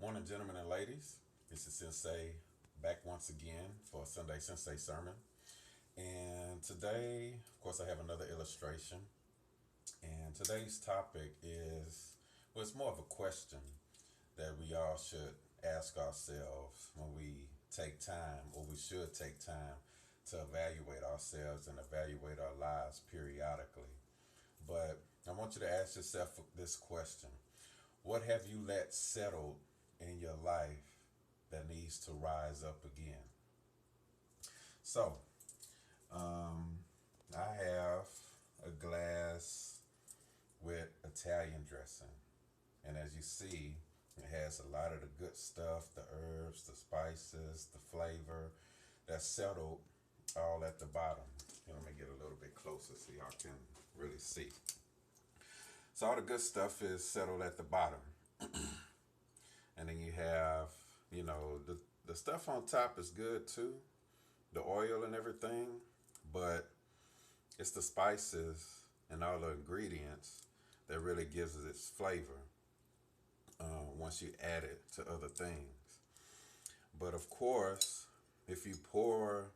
Morning, gentlemen and ladies. This is Sensei back once again for a Sunday Sensei sermon. And today, of course, I have another illustration. And today's topic is, well, it's more of a question that we all should ask ourselves when we take time, or we should take time to evaluate ourselves and evaluate our lives periodically. But I want you to ask yourself this question. What have you let settle in your life that needs to rise up again? So, um, I have a glass with Italian dressing. And as you see, it has a lot of the good stuff, the herbs, the spices, the flavor that's settled all at the bottom. Let me get a little bit closer so y'all can really see. So all the good stuff is settled at the bottom. And then you have, the stuff on top is good too, the oil and everything, but it's the spices and all the ingredients that really gives it its flavor once you add it to other things. But of course, if you pour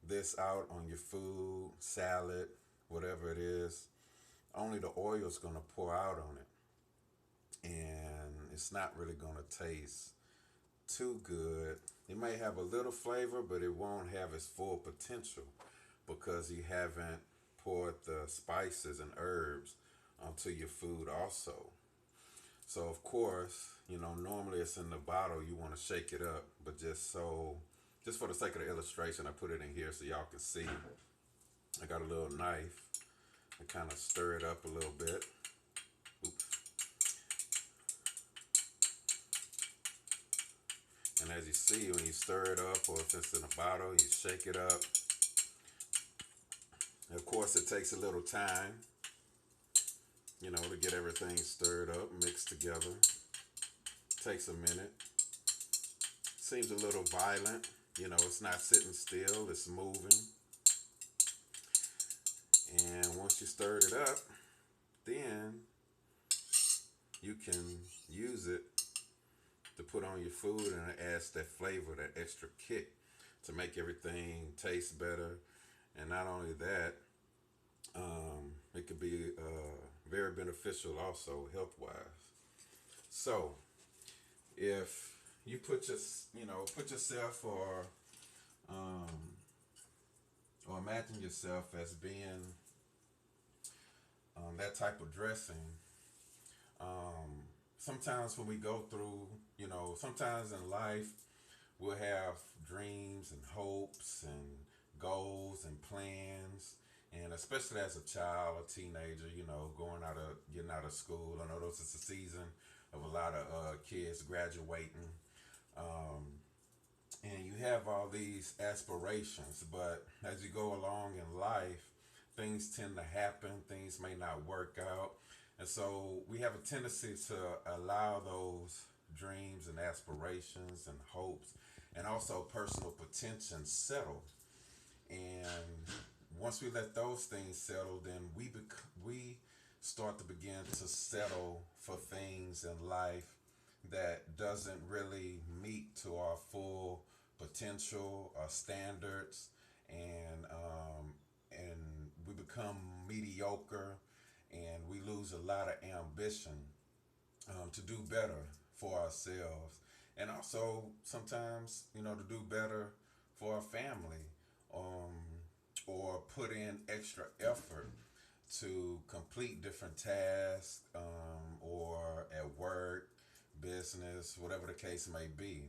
this out on your food, salad, whatever it is, only the oil is going to pour out on it. And it's not really going to taste too good. It may have a little flavor, but it won't have its full potential because you haven't poured the spices and herbs onto your food also. So of course, normally it's in the bottle, you want to shake it up, but just for the sake of the illustration, I put it in here so y'all can see. I got a little knife and kind of stir it up a little bit. Oops. And as you see, when you stir it up, or if it's in a bottle, you shake it up. And of course, it takes a little time, to get everything stirred up, mixed together. Takes a minute. Seems a little violent. It's not sitting still, it's moving. And once you stirred it up, then you can use it to put on your food, and it adds that flavor, that extra kick to make everything taste better. And not only that, it could be very beneficial also health-wise. So if you put yourself or imagine yourself as being that type of dressing. Sometimes when we go through, sometimes in life we'll have dreams and hopes and goals and plans. And especially as a child, a teenager, getting out of school. I know this is a season of a lot of kids graduating. And you have all these aspirations, but as you go along in life, things tend to happen, things may not work out. And so we have a tendency to allow those dreams and aspirations and hopes and also personal potential settle. And once we let those things settle, then we start to begin to settle for things in life that doesn't really meet to our full potential, our standards, and we become mediocre, and we lose a lot of ambition to do better for ourselves, and also sometimes to do better for our family, or put in extra effort to complete different tasks, or at work, business, whatever the case may be.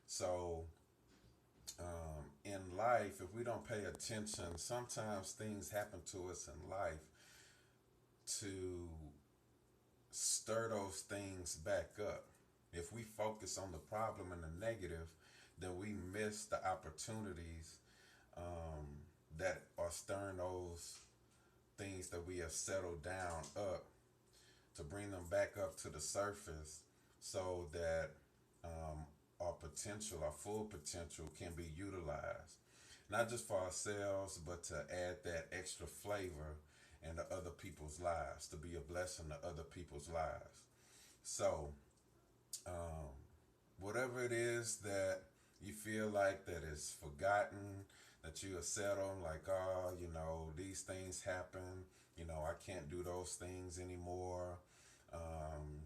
So in life, if we don't pay attention, sometimes things happen to us in life to stir those things back up. If we focus on the problem and the negative, then we miss the opportunities that are stirring those things that we have settled down up, to bring them back up to the surface so that our potential, our full potential, can be utilized. Not just for ourselves, but to add that extra flavor into other people's lives, to be a blessing to other people's lives. So, whatever it is that you feel like that is forgotten, that you have settled, like, oh, these things happen, I can't do those things anymore. Um,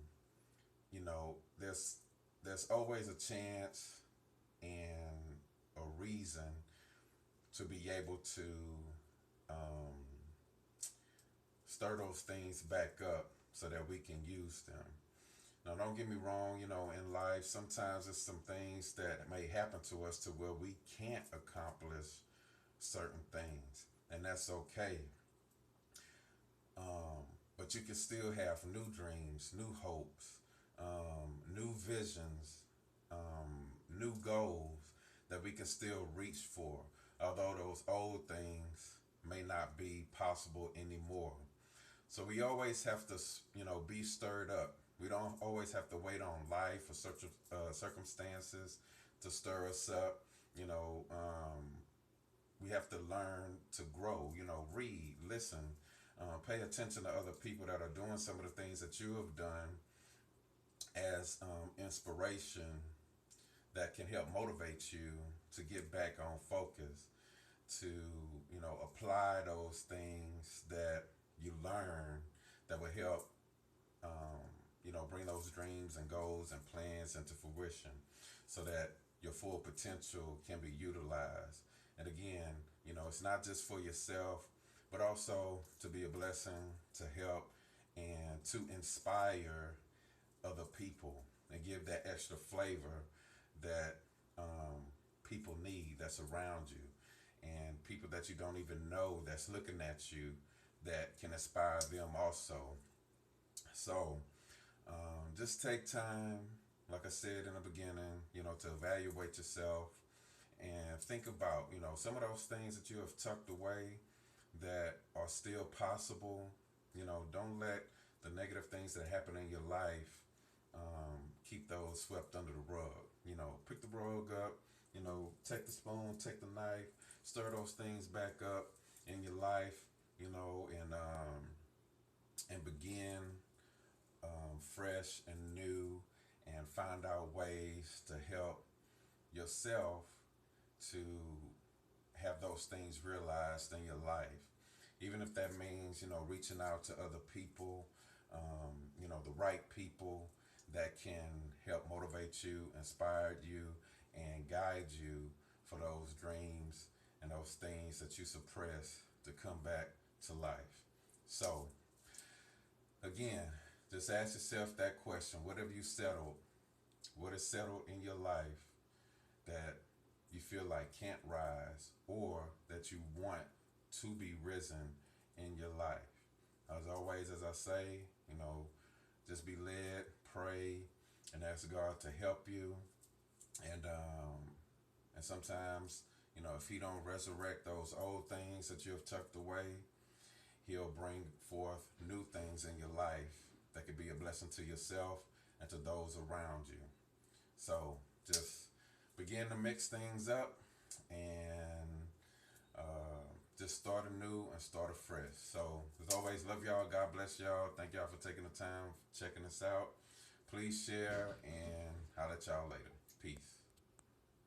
there's always a chance and a reason to be able to um, stir those things back up so that we can use them. Now, don't get me wrong, in life, sometimes there's some things that may happen to us to where we can't accomplish certain things, and that's okay. But you can still have new dreams, new hopes, new visions, new goals that we can still reach for, although those old things may not be possible anymore. So we always have to, be stirred up. We don't always have to wait on life or circumstances to stir us up. You know, um, we have to learn to grow. Read, listen, pay attention to other people that are doing some of the things that you have done as inspiration that can help motivate you to get back on focus, to apply those things that you learn that will help bring those dreams and goals and plans into fruition so that your full potential can be utilized. And again, it's not just for yourself, but also to be a blessing, to help, and to inspire other people and give that extra flavor that people need that's around you, and people that you don't even know that's looking at you that can inspire them also. So just take time, like I said in the beginning, to evaluate yourself and think about, some of those things that you have tucked away that are still possible. Don't let the negative things that happen in your life keep those swept under the rug. Pick the rug up, take the spoon, take the knife, stir those things back up in your life, and begin fresh and new, and find out ways to help yourself to have those things realized in your life. Even if that means, reaching out to other people, the right people that can help motivate you, inspire you, and guide you for those dreams and those things that you suppress to come back to life. So, again, just ask yourself that question. What have you settled? What is settled in your life that you feel like can't rise, or that you want to be risen in your life? As always, as I say, just be led, pray, and ask God to help you. And sometimes, if He don't resurrect those old things that you have tucked away, He'll bring forth new things in your life that could be a blessing to yourself and to those around you. So just begin to mix things up, and just start anew and start afresh. So, as always, love y'all. God bless y'all. Thank y'all for taking the time, checking us out. Please share, and I'll let y'all later. Peace.